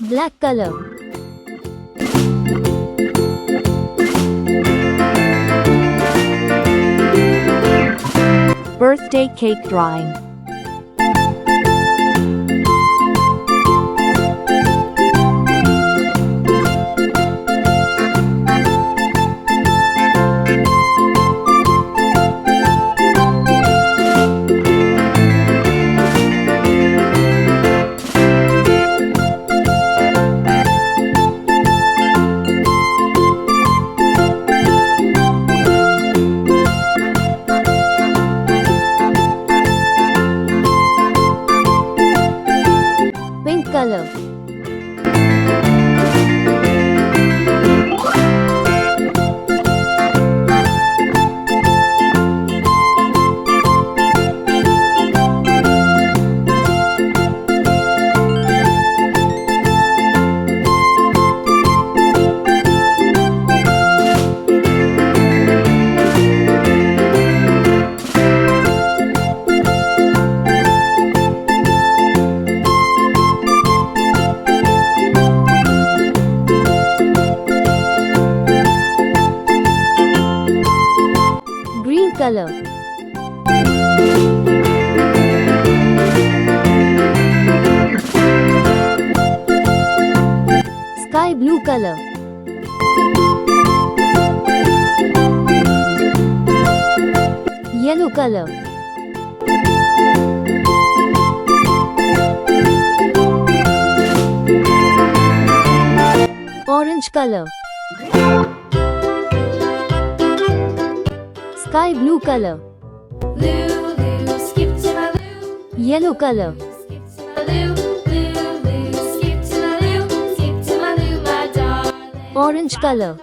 Black color. Birthday cake drawing. Pink color. Green color. Sky blue color. Yellow color. Orange color. Sky blue color. Lou, Lou, skip to my Lou. Yellow color. Skip to my Lou, Lou, Lou, skip to my Lou, skip to my Lou, my darling. Orange color.